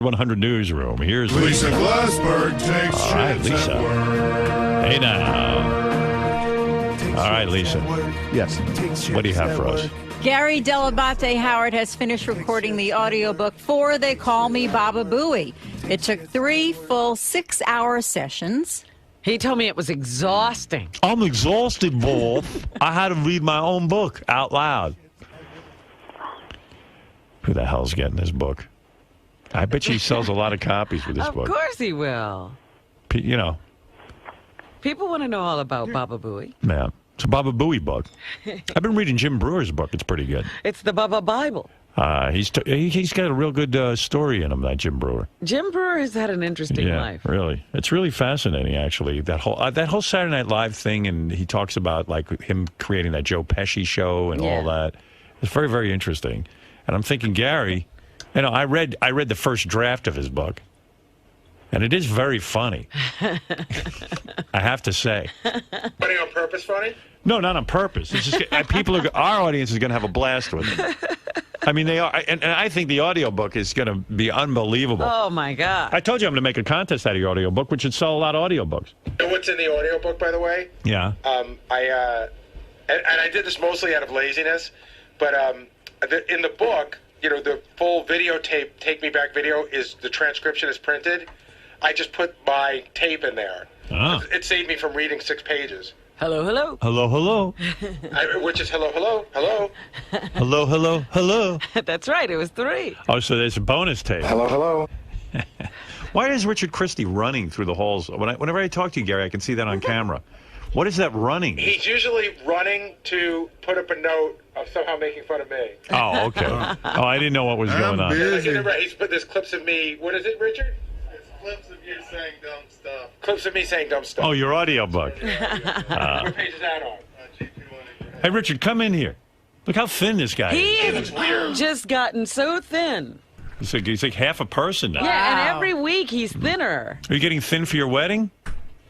100 newsroom. Here's Lisa Glassberg takes All right, shits Lisa. at work. Hey now. All right, Lisa. Yes. What do you have for us? Gary Delabate Howard has finished recording the audiobook for They Call Me Baba Booey. It took 3 full 6-hour sessions. He told me it was exhausting. I'm exhausted, boy. I had to read my own book out loud. Who the hell's getting this book? I bet he sells a lot of copies with this book. Of course he will. You know. People want to know all about Baba Booey. Yeah. It's a Baba Booey book. I've been reading Jim Brewer's book. It's pretty good. It's the Baba Bible. He's got a real good story in him, that Jim Brewer. Jim Brewer has had an interesting Yeah, life. really. It's really fascinating, actually. That whole Saturday Night Live thing, and he talks about like him creating that Joe Pesci show and all that. It's very, very interesting. And I'm thinking, Gary, you know, I read the first draft of his book, and it is very funny. I have to say. Funny on purpose, funny? No, not on purpose. It's just our audience is going to have a blast with it. I mean, they are, and I think the audiobook is going to be unbelievable. Oh my God! I told you I'm going to make a contest out of your audiobook, which should sell a lot of audiobooks. You know what's in the audiobook, by the way? Yeah. And I did this mostly out of laziness, but in the book, you know, the full videotape, Take Me Back video, is the transcription is printed. I just put my tape in there. Ah. It saved me from reading 6 pages. Hello, hello. Hello, hello. Which is hello, hello, hello. Hello, hello, hello. That's right. It was 3. Oh, so there's a bonus tape. Hello, hello. Why is Richard Christie running through the halls? Whenever I talk to you, Gary, I can see that on camera. What is that running? He's usually running to put up a note of somehow making fun of me. Oh, okay. Oh, I didn't know what was going on. He's put this clips of me. What is it, Richard? Clips of you saying dumb stuff. Clips of me saying dumb stuff. Oh, your audiobook. What page is that on? Hey, Richard, come in here. Look how thin this guy He is. has just gotten so thin. He's like half a person now. Yeah, and every week he's thinner. Are you getting thin for your wedding?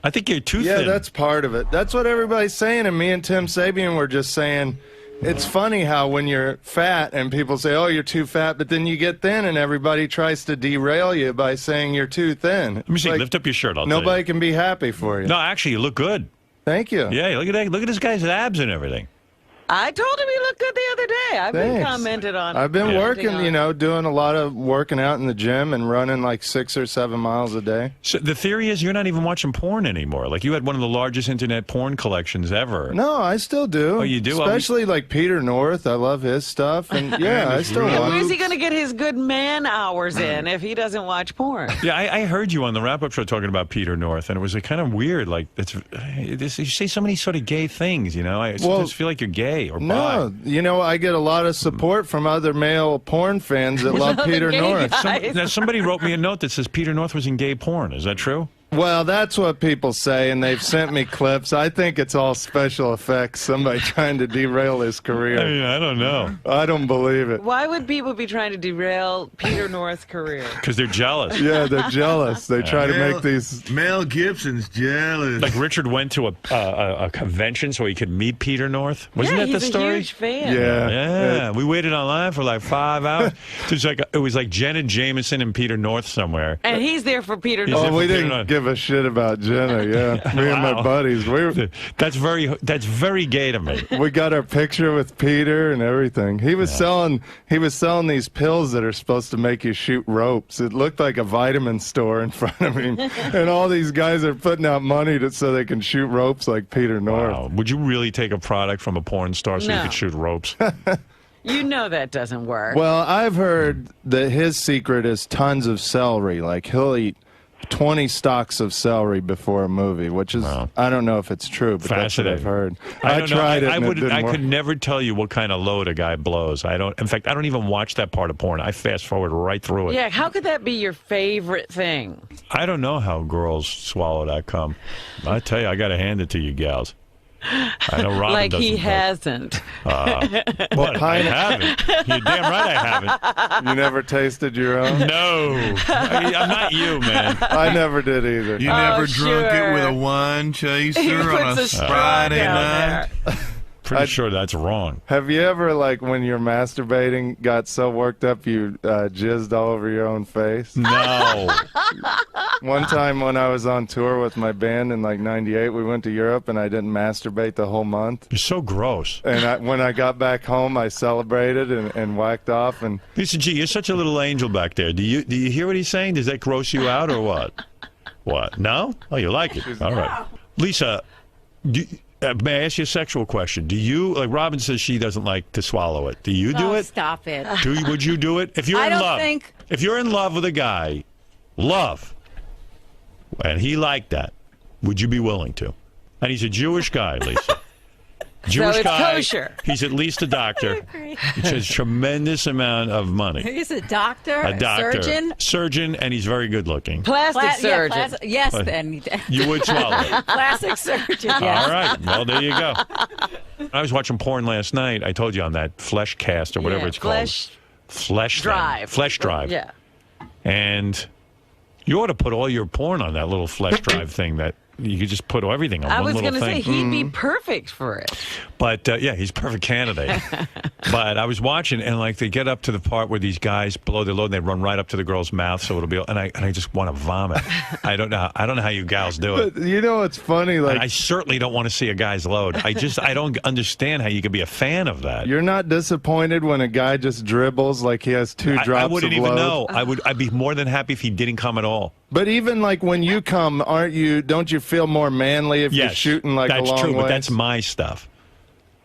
I think you're too thin. Yeah, that's part of it. That's what everybody's saying, and me and Tim Sabian were just saying, it's funny how when you're fat and people say, oh, you're too fat, but then you get thin and everybody tries to derail you by saying you're too thin. Let me see. Lift up your shirt. Nobody can be happy for you. No, actually, you look good. Thank you. Yeah, look at that. Look at this guy's abs and everything. I told him he looked good the other day. I've been commented on. I've been working, you know, doing a lot of working out in the gym and running like 6 or 7 miles a day. So the theory is you're not even watching porn anymore. Like you had one of the largest internet porn collections ever. No, I still do. Oh, you do? Especially like Peter North. I love his stuff. And yeah, I still And watch. where's he going to get his good man hours in if he doesn't watch porn? Yeah, I heard you on the wrap-up show talking about Peter North, and it was kind of weird. Like you say so many sort of gay things, you know. I sometimes feel like you're gay or bi. You know, I get a lot of support from other male porn fans that love Peter North. Somebody wrote me a note that says Peter North was in gay porn. Is that true? Well, that's what people say, and they've sent me clips. I think it's all special effects, somebody trying to derail his career. I mean, I don't know. I don't believe it. Why would people be trying to derail Peter North's career? Because they're jealous. Yeah, they're jealous. They try to make these... Mel Gibson's jealous. Like Richard went to a convention so he could meet Peter North. Wasn't that the story? He's a huge fan. Yeah. We waited online for like 5 hours. It was like Jenna Jameson and Peter North somewhere. And he's there for Peter North. Oh, we didn't give a shit about Jenna, yeah. Me and my buddies. That's very gay to me. We got our picture with Peter and everything. He was selling these pills that are supposed to make you shoot ropes. It looked like a vitamin store in front of him. And all these guys are putting out money so they can shoot ropes like Peter North. Wow. Would you really take a product from a porn star so you could shoot ropes? You know that doesn't work. Well, I've heard that his secret is tons of celery. Like he'll eat 20 stalks of celery before a movie, which is, I don't know if it's true, but that's what I've heard. I tried it and it didn't work. I could never tell you what kind of load a guy blows. In fact, I don't even watch that part of porn. I fast forward right through it. Yeah, how could that be your favorite thing? I don't know how girls swallow that cum. I tell you, I got to hand it to you gals. I know Robin like doesn't. He hasn't. What? I haven't. You're damn right I haven't. You never tasted your own? No. I'm not you, man. I never did either. You never drunk it with a wine chaser on a Friday night? pretty sure that's wrong. Have you ever, like, when you're masturbating, got so worked up you jizzed all over your own face? No. One time when I was on tour with my band in, like, 98, we went to Europe, and I didn't masturbate the whole month. You're so gross. And when I got back home, I celebrated and whacked off. And Lisa G, you're such a little angel back there. Do you hear what he's saying? Does that gross you out or what? What? No? Oh, you like it. All right. Lisa, may I ask you a sexual question? Do you, like Robin says she doesn't like to swallow it. Do you do it? Stop it. Would you do it? If you're in love. If you're in love with a guy, and he liked that, would you be willing to? And he's a Jewish guy, Lisa. Jewish it's guy. kosher. He's at least a doctor. He has a tremendous amount of money. He's a doctor, a surgeon, and he's very good looking. Plastic surgeon. Yes, then. You would swallow it. Plastic surgeon, yes. All right. Well, there you go. I was watching porn last night. I told you on that Flesh Cast or whatever it's called. Flesh Drive. Flesh Drive. Yeah. And you ought to put all your porn on that little Flesh Drive thing that you could just put everything on one little thing. I was going to say, he'd be perfect for it. But, yeah, he's a perfect candidate. But I was watching, and, like, they get up to the part where these guys blow their load, and they run right up to the girl's mouth, so it'll be, and I just want to vomit. I don't know how you gals do it. But you know what's funny? Like, and I certainly don't want to see a guy's load. I don't understand how you could be a fan of that. You're not disappointed when a guy just dribbles like he has two drops of load? I wouldn't even know. I'd be more than happy if he didn't come at all. But even like when you come, don't you feel more manly if you're shooting like a long way? That's true, but that's my stuff.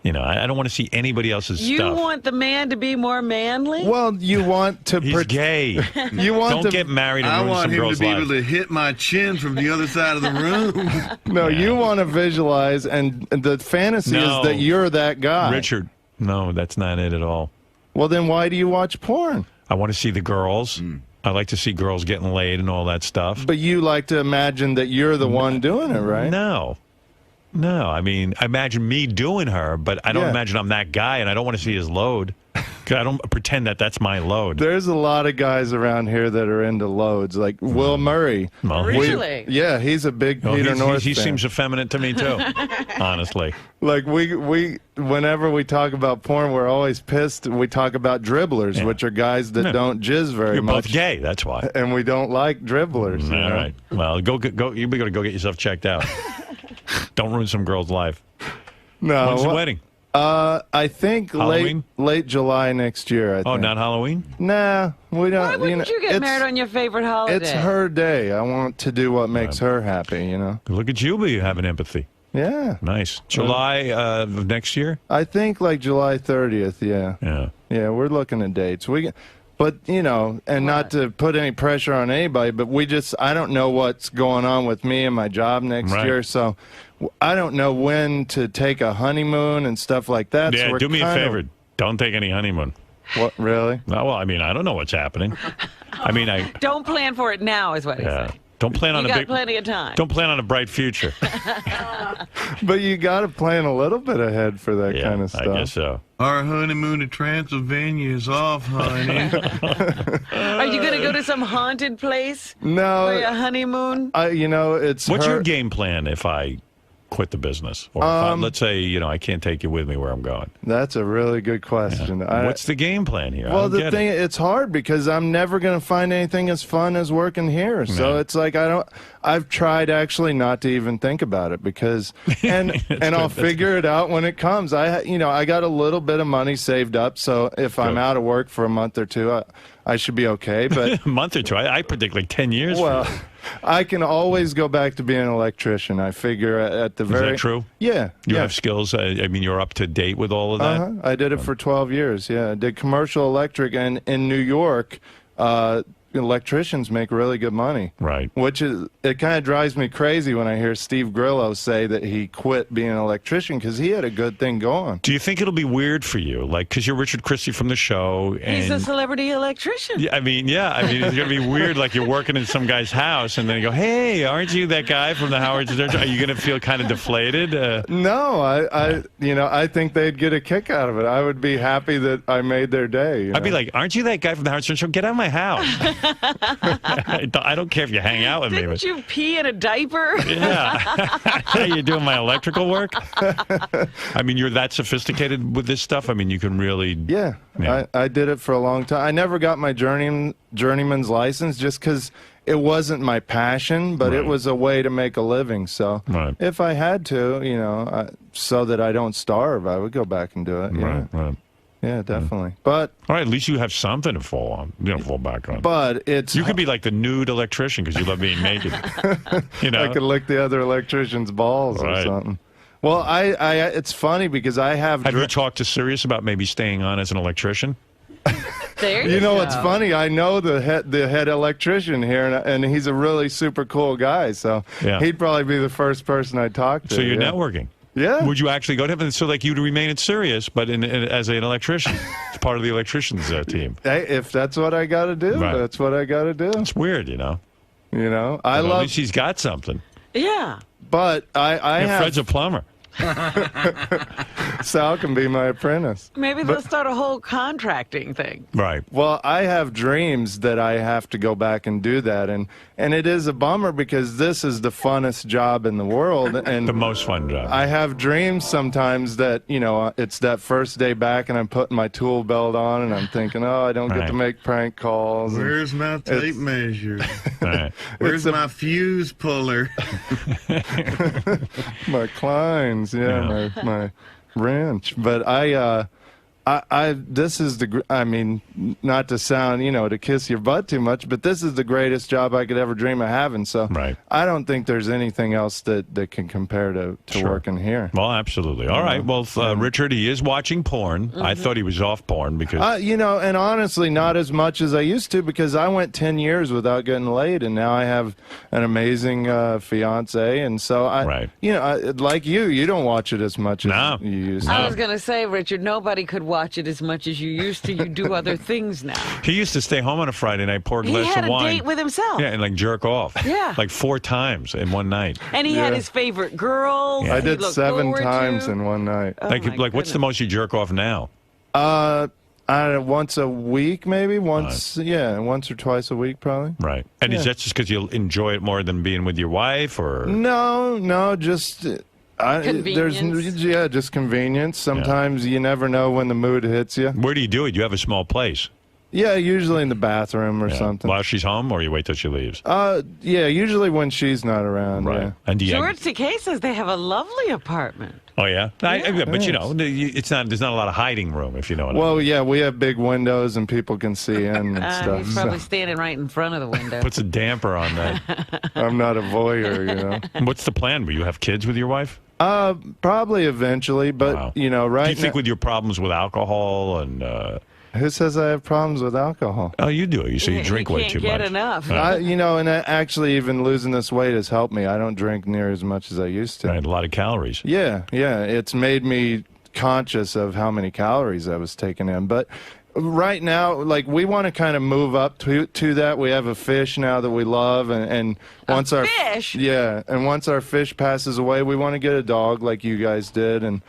You know, I don't want to see anybody else's stuff. You want the man to be more manly? Well, you want to... He's gay. You want Don't get married and ruin some girl's life. I want him to be able to hit my chin from the other side of the room. No, you want to visualize, and the fantasy is that you're that guy. Richard, no, that's not it at all. Well, then why do you watch porn? I want to see the girls. I like to see girls getting laid and all that stuff. But you like to imagine that you're the one doing it, right? No. I mean, I imagine me doing her, but I don't imagine I'm that guy, and I don't want to see his load. I don't pretend that that's my load. There's a lot of guys around here that are into loads, like Will Murray. Well, really? Yeah, he's a big Peter North He fan. seems effeminate to me, too, honestly. Like, we whenever we talk about porn, we're always pissed. We talk about dribblers, which are guys that don't jizz very much. You're both gay, that's why. And we don't like dribblers. All right. Well, go. You better go get yourself checked out. Don't ruin some girl's life. No. When's the wedding? I think late July next year. I think. Oh, not Halloween? Nah, we don't. Why wouldn't you get married on your favorite holiday? It's her day. I want to do what makes her happy, you know? Look at you, but you having empathy. Yeah. Nice. July of next year? I think like July 30th, yeah. Yeah, we're looking at dates. But, you know, and not to put any pressure on anybody, but I don't know what's going on with me and my job next year, so I don't know when to take a honeymoon and stuff like that. Yeah, so do me a favor. Don't take any honeymoon. What, really? No, well, I mean, I don't know what's happening. Don't plan for it now, is what he's saying. Don't plan on you got plenty of time. Don't plan on a bright future. But you got to plan a little bit ahead for that kind of stuff. I guess so. Our honeymoon to Transylvania is off, honey. Are you going to go to some haunted place? No. For your honeymoon? It's What's your game plan if I quit the business? Or let's say, I can't take you with me where I'm going. That's a really good question. Yeah. What's the game plan here? Well, it's hard because I'm never going to find anything as fun as working here. So it's like I've tried actually not to even think about it because, and I'll figure it out when it comes. I got a little bit of money saved up, so if I'm out of work for a month or two, I should be okay. But a month or two, I predict like 10 years. Well, I can always go back to being an electrician. I figure at the very... Is that true? Yeah. You have skills? I mean, you're up to date with all of that? I did it for 12 years, yeah. I did commercial electric, and in New York, electricians make really good money. Right. It kind of drives me crazy when I hear Steve Grillo say that he quit being an electrician because he had a good thing going. Do you think it'll be weird for you? Like, because you're Richard Christie from the show. And he's a celebrity electrician. Yeah, I mean, it's going to be weird, like you're working in some guy's house and then you go, hey, aren't you that guy from the Howard Stern Show? Are you going to feel kind of deflated? No, I think they'd get a kick out of it. I would be happy that I made their day. I'd be like, aren't you that guy from the Howard Stern Show? Get out of my house. I don't care if you hang out with me. Didn't you pee in a diaper? Yeah. You doing my electrical work? I mean, you're that sophisticated with this stuff? I mean, you can really... Yeah. I did it for a long time. I never got my journeyman's license just because it wasn't my passion, but it was a way to make a living. So if I had to, you know, so that I don't starve, I would go back and do it. Yeah. Yeah, definitely. But all right, at least you have something to fall on. You know, fall back on. But you could be like the nude electrician because you love being naked. You know, I could lick the other electrician's balls or something. Well, it's funny because I have. Have you talked to Sirius about maybe staying on as an electrician? There you know what's funny? I know the head electrician here, and he's a really super cool guy. So he'd probably be the first person I talk to. So you're networking. Yeah. Would you actually go to him? So like you'd remain at Sirius, but as an electrician, it's part of the electricians team. Hey, if that's what I got to do, that's what I got to do. It's weird, you know. You know, I love. At least he's got something. Yeah. But I have. Fred's a plumber. Sal can be my apprentice. Maybe they'll start a whole contracting thing. Right. Well, I have dreams that I have to go back and do that, and it is a bummer because this is the funnest job in the world, and the most fun job. I have dreams sometimes that, you know, it's that first day back, and I'm putting my tool belt on, and I'm thinking, oh, I don't get to make prank calls. Where's my tape measure? Right. Where's my fuse puller? My Kleins, my wrench. But this is I mean, not to sound, you know, to kiss your butt too much, but this is the greatest job I could ever dream of having. So I don't think there's anything else that can compare to working here. Well, absolutely. All right. Well, Richard, he is watching porn. I thought he was off porn because... you know, and honestly, not as much as I used to because I went 10 years without getting laid, and now I have an amazing fiance, and so you know, like you don't watch it as much as you used to. I was going to say, Richard, nobody could watch it as much as you used to. You do other things now. He used to stay home on a Friday night, pour a glass of wine. He had a date with himself. Yeah, and like jerk off. Yeah. Like 4 times in one night. And he had his favorite girls. I did 7 times in one night. Oh, like what's the most you jerk off now? I don't know, once a week maybe. Once or twice a week probably. Right. And is that just because you enjoy it more than being with your wife, or? No, just... convenience. Just convenience. Sometimes you never know when the mood hits you. Where do you do it? You have a small place. Yeah, usually in the bathroom or something. While she's home, or you wait till she leaves? Yeah, usually when she's not around. Right. Yeah. And George Takei says they have a lovely apartment. Oh yeah, but you know, it's not. There's not a lot of hiding room, if you know what I mean. Well, yeah, we have big windows and people can see in and stuff. He's probably standing right in front of the window. Puts a damper on that. I'm not a voyeur, you know. What's the plan? Will you have kids with your wife? Probably eventually, but you know, right now. Do you think with your problems with alcohol and? Who says I have problems with alcohol? Oh, you do. You say you drink way too much. Can't get enough. You know, and actually, even losing this weight has helped me. I don't drink near as much as I used to. Right, a lot of calories. Yeah. It's made me conscious of how many calories I was taking in. But right now, like, we want to kind of move up to that. We have a fish now that we love, and once our fish, and once our fish passes away, we want to get a dog like you guys did, and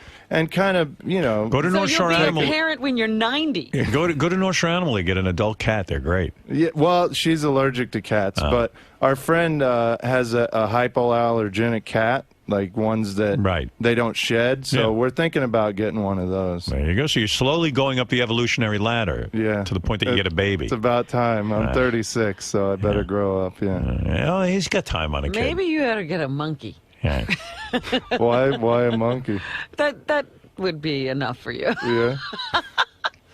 kind of, you know, go to North Shore Animal. You'll be a parent when you're 90. Yeah, go to North Shore Animal. Get an adult cat. They're great. Yeah, well, she's allergic to cats, but our friend has a hypoallergenic cat. Like ones that they don't shed, so we're thinking about getting one of those. There you go. So you're slowly going up the evolutionary ladder to the point that you get a baby. It's about time. I'm 36, so I better grow up, well, he's got time on a kid. Maybe you ought to get a monkey. Yeah. Why a monkey? That would be enough for you. Yeah.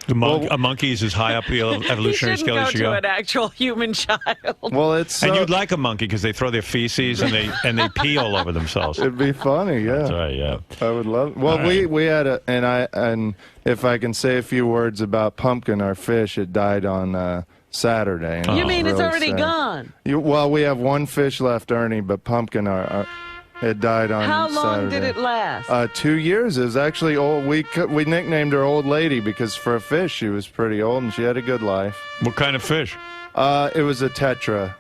A monkey is as high up the evolutionary scale as you go. You shouldn't go to an actual human child. Well, it's and you'd like a monkey because they throw their feces and they pee all over themselves. It'd be funny, yeah. That's right, yeah. I would love it. Well, we had and if I can say a few words about Pumpkin, our fish, it died on Saturday. You mean it's already gone? Well, we have one fish left, Ernie, but Pumpkin, it died on How long Saturday. did it last? 2 years. It was actually old. We nicknamed her Old Lady because for a fish, she was pretty old and she had a good life. What kind of fish? It was a tetra,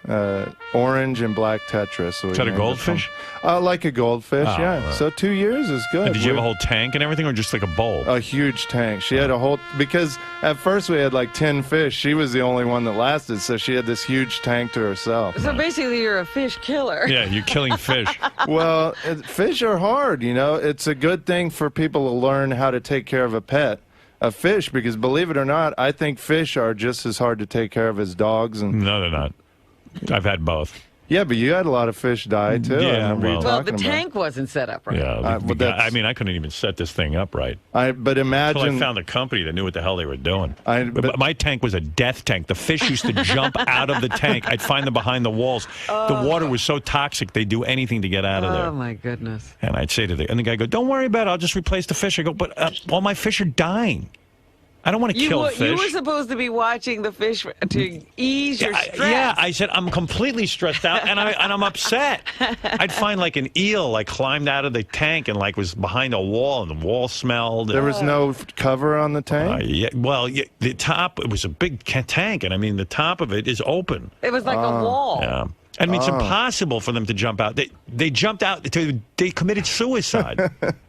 orange and black tetra. So Is that a goldfish? Like a goldfish, Oh, yeah. right. So 2 years is good. And did you have a whole tank and everything, or just like a bowl? A huge tank. She had a whole, because at first we had like 10 fish. She was the only one that lasted, so she had this huge tank to herself. So basically, you're a fish killer. Yeah, you're killing fish. Well, fish are hard, you know. It's a good thing for people to learn how to take care of a pet, a fish, because believe it or not, I think fish are just as hard to take care of as dogs. And No, they're not. I've had both. yeah, but you had a lot of fish die too. Yeah, I remember you well- Well, the talking about. tank wasn't set up right. Yeah, but that's- I mean, I couldn't even set this thing up right. But Until I imagine. found the company that knew what the hell they were doing. but- My tank was a death tank. The fish used to jump out of the tank. I'd find them behind the walls. The water was so toxic, they'd do anything to get out of there. Oh, my goodness. And I'd say to the guy, go, don't worry about it. I'll just replace the fish. I go, but all my fish are dying. I don't want to kill fish. You were supposed to be watching the fish to ease your stress. I said I'm completely stressed out and I'm upset. I'd find like an eel like climbed out of the tank and like was behind a wall and the wall smelled. There was no cover on the tank? The top, it was a big tank, and I mean the top of it is open. It was like a wall. Yeah. I mean, it's impossible for them to jump out. They jumped out. They committed suicide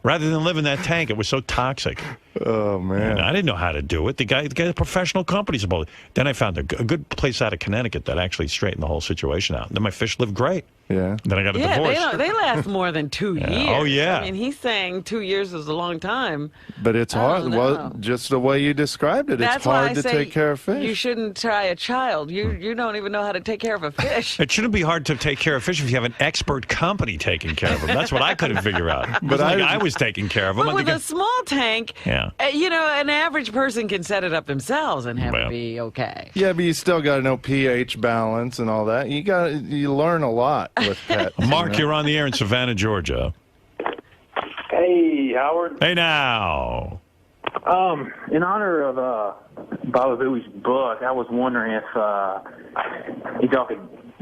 rather than live in that tank. It was so toxic. Oh, man. And I didn't know how to do it. The guy, a professional company's about it. Then I found a good place out of Connecticut that actually straightened the whole situation out. Then my fish lived great. Yeah. Then I got a Yeah, divorce. they last more than 2 years. Oh, yeah. I mean, he's saying 2 years is a long time. But it's hard. don't know. Well, just the way you described it, That's it's hard why I to say take care of fish. You shouldn't try a child. You don't even know how to take care of a fish. It shouldn't be hard to take care of fish if you have an expert company taking care of them. That's what I couldn't figure out. But I was taking care of them. But with a small tank, Yeah. an average person can set it up themselves and have Well. it be okay. Yeah, but you still got to know pH balance and all that. You learn a lot with pets. Mark, you know? you're on the air in Savannah, Georgia. Hey, Howard. Hey, now. In honor of Baba Booey's book, I was wondering if y'all could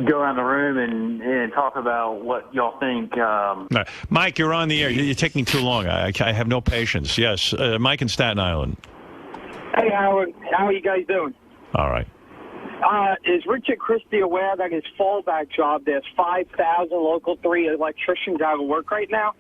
go around the room and talk about what y'all think. No, Mike, you're on the air. You're taking too long. I have no patience. Yes, Mike in Staten Island. Hey, Howard. How are you guys doing? All right. Is Richard Christie aware that his fallback job, there's 5,000 local 3 electricians out of work right now?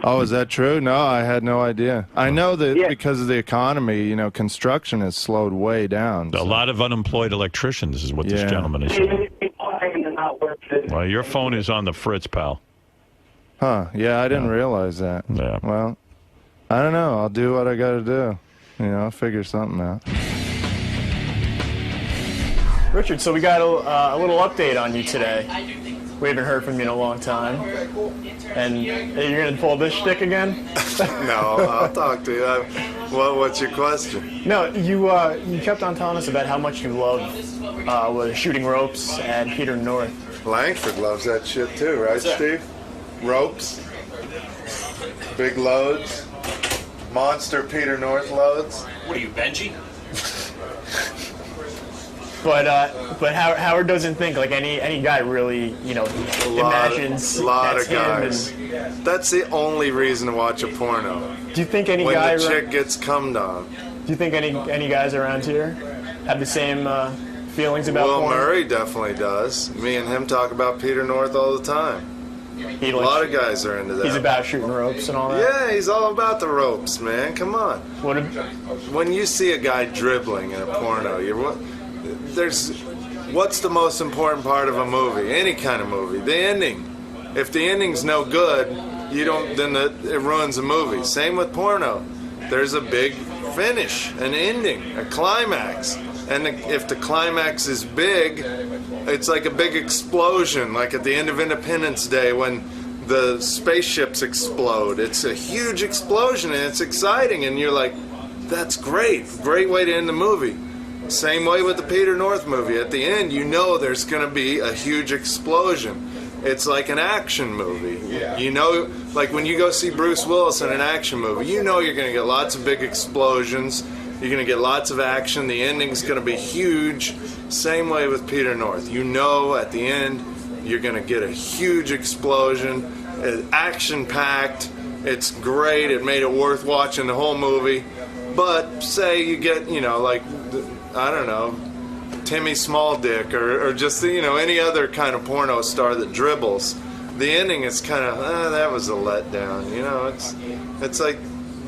Oh, is that true? No, I had no idea. I know that Yeah. because of the economy, construction has slowed way down. A lot of unemployed electricians is what this Yeah. gentleman is saying. People saying they're not working. Well, your phone is on the fritz, pal. Huh, yeah, I didn't realize that. Yeah. Well, I don't know. I'll do what I got to do. I'll figure something out. Richard, so we got a little update on you today. We haven't heard from you in a long time. And you're going to pull this shtick again? No, I'll talk to you. What's your question? No, you kept on telling us about how much you love shooting ropes and Peter North. Langford loves that shit too, right, Steve? Ropes, big loads, monster Peter North loads. What are you, Benji? But Howard doesn't think like any guy really, imagines a lot that's of guys. him. That's the only reason to watch a porno. Do you think any When guy? the chick gets cummed on. Do you think any guys around here have the same feelings about Will porn? Murray definitely does. Me and him talk about Peter North all the time. A lot of guys are into that. He's about shooting ropes and all that. Yeah, he's all about the ropes, man. Come on. When you see a guy dribbling in a porno, what's the most important part of a movie? Any kind of movie, the ending. If the ending's no good, it ruins the movie. Same with porno. There's a big finish, an ending, a climax. And if the climax is big, it's like a big explosion, like at the end of Independence Day when the spaceships explode. It's a huge explosion and it's exciting, and you're like, that's great. Great way to end the movie. Same way with the Peter North movie. At the end, there's going to be a huge explosion. It's like an action movie. Yeah. Like when you go see Bruce Willis in an action movie, you're going to get lots of big explosions. You're going to get lots of action. The ending's going to be huge. Same way with Peter North. At the end, you're going to get a huge explosion. It's action-packed. It's great. It made it worth watching the whole movie. But say you get, 10 Timmy Smalldick or just any other kind of porno star that dribbles, the ending is kind of that was a letdown. It's like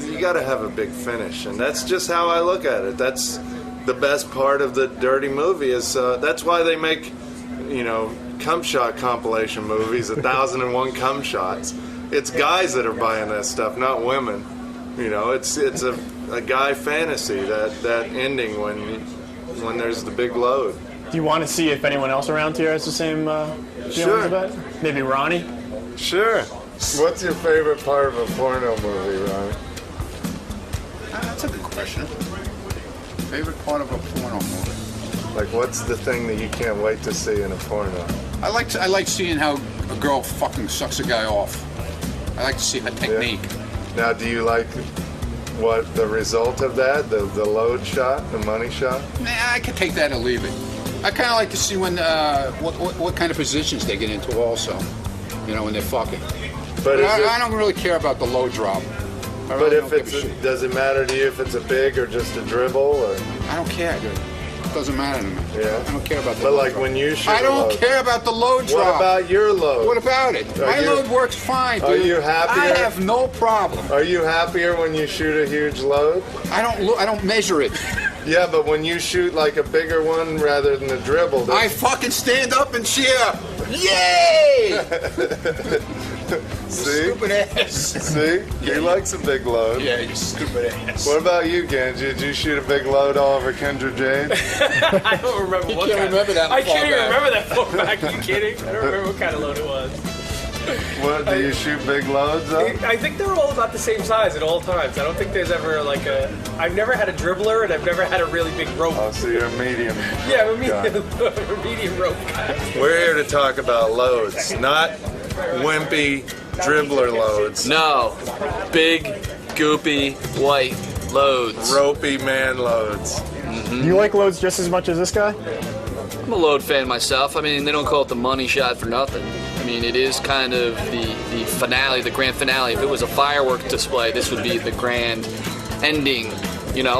you got to have a big finish, and that's just how I look at it. That's the best part of the dirty movie is that's why they make cum shot compilation movies, 1,001 cum shots. It's guys that are buying that stuff, not women. It's a guy fantasy, that ending when there's the big load. Do you want to see if anyone else around here has the same feelings Sure. about it? Maybe Ronnie? Sure. What's your favorite part of a porno movie, Ronnie? That's a good question. Favorite part of a porno movie? Like, what's the thing that you can't wait to see in a porno? I like seeing how a girl fucking sucks a guy off. I like to see her technique. Now, do you like what the result of that? The load shot, the money shot? Nah, I could take that or leave it. I kind of like to see when what kind of positions they get into also. When they're fucking. But I don't really care about the low drop. But if does it matter to you if it's a big or just a dribble? Or? I don't care, dude. It doesn't matter to me. Yeah. I don't care about the But low like drop. when you shoot I don't care about the low drop. What about your load? What about it? My load works fine, dude. Are you happier? I have no problem. Are you happier when you shoot a huge load? I don't measure it. Yeah, but when you shoot like a bigger one rather than a dribble, I fucking stand up and cheer. Yay! See? Stupid ass. See? You like some big load. Yeah, you stupid ass. What about you, Genji? Did you shoot a big load all over Kendra Jade? I don't remember You what can't kind. remember that I far can't even back. remember that far back. Are you kidding? I don't remember what kind of load it was. What, do you shoot big loads up? I think they're all about the same size at all times. I don't think there's ever like a. I've never had a dribbler and I've never had a really big rope. Oh, so you're a medium. Yeah, I'm a medium rope guy. We're here to talk about loads, not wimpy dribbler loads. No, big, goopy, white loads. Ropey man loads. Do you like loads just as much as this guy? I'm a load fan myself. I mean, they don't call it the money shot for nothing. I mean, it is kind of the finale, the grand finale. If it was a firework display, this would be the grand ending,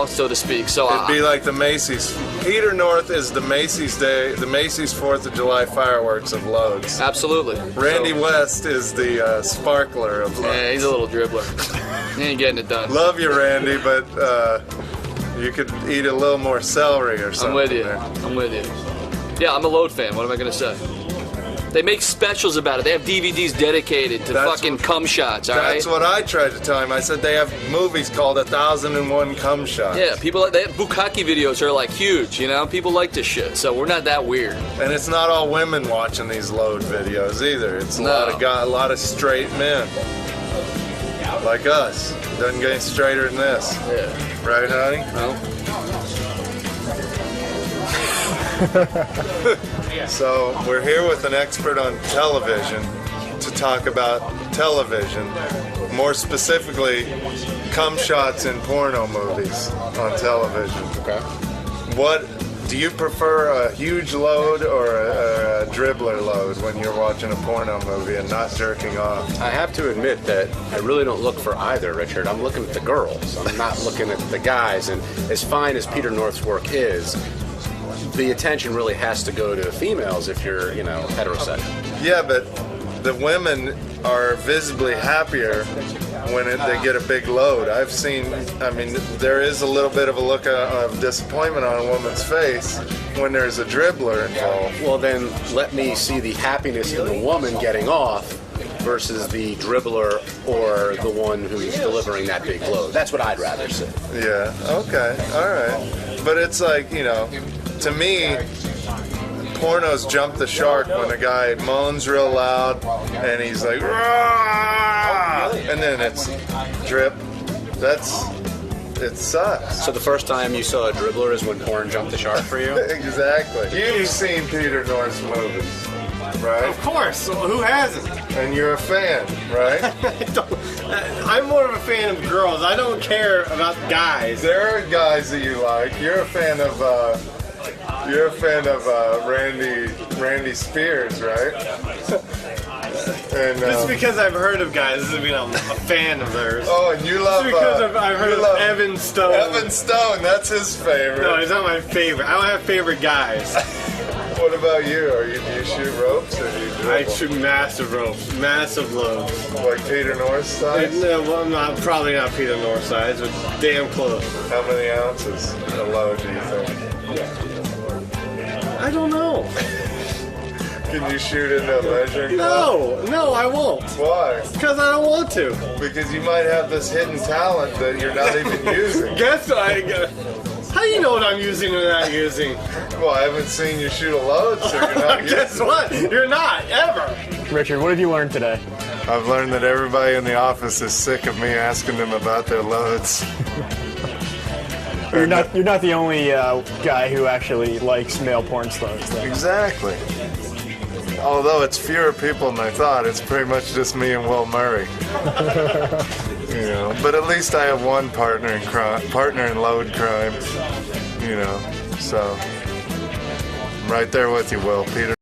so to speak. So It'd be like the Macy's. Peter North is the Macy's Day, the Macy's 4th of July fireworks of loads. Absolutely. Randy West is the sparkler of loads. Yeah, he's a little dribbler. He ain't getting it done. Love you, Randy, but you could eat a little more celery or something. I'm with you. there. I'm with you. Yeah, I'm a load fan. What am I going to say? They make specials about it. They have DVDs dedicated to fucking cum shots, all right? That's what I tried to tell him. I said they have movies called 1,001 Cum Shots. Yeah, they have bukkake videos are like huge, People like this shit, so we're not that weird. And it's not all women watching these load videos either. It's a lot of straight men. Like us. Doesn't get any straighter than this. Yeah. Right, honey? So we're here with an expert on television to talk about television, more specifically cum shots in porno movies on television. Okay. What do you prefer, a huge load or a dribbler load when you're watching a porno movie and not jerking off? I have to admit that I really don't look for either, Richard. I'm looking at the girls. I'm not looking at the guys. And as fine as Peter North's work is, the attention really has to go to females if you're, heterosexual. Yeah, but the women are visibly happier when they get a big load. There is a little bit of a look of disappointment on a woman's face when there's a dribbler involved. Well, then let me see the happiness in the woman getting off versus the dribbler or the one who's delivering that big load. That's what I'd rather see. Yeah, okay, all right. But it's like, to me, pornos jump the shark when a guy moans real loud and he's like, "Rah!" And then it's drip. It sucks. So the first time you saw a dribbler is when porn jumped the shark for you? Exactly. You've seen Peter North's movies, right? Of course. Who hasn't? And you're a fan, right? I'm more of a fan of girls. I don't care about guys. There are guys that you like. You're a fan of Randy Spears, right? And, Just because I've heard of guys doesn't mean I'm a fan of theirs. Oh, and you love... Just because I've heard of Evan Stone. Evan Stone, that's his favorite. No, he's not my favorite. I don't have favorite guys. What about you? Do you shoot ropes or do you dribble? I shoot massive ropes, massive loads. Like Peter North size? No, well, I'm probably not Peter North size, but damn close. How many ounces a load do you think? I don't know. Can you shoot into a measuring cup? No, I won't. Why? Because I don't want to. Because you might have this hidden talent that you're not even using. Guess what? How do you know what I'm using or not using? Well, I haven't seen you shoot a load, so you're not using. Guess what? You're not, ever. Richard, what have you learned today? I've learned that everybody in the office is sick of me asking them about their loads. You're not the only guy who actually likes male porn stars, though. Exactly. Although it's fewer people than I thought, it's pretty much just me and Will Murray. You know, but at least I have one partner in crime, partner in load crime. You know, so I'm right there with you, Will. Peter.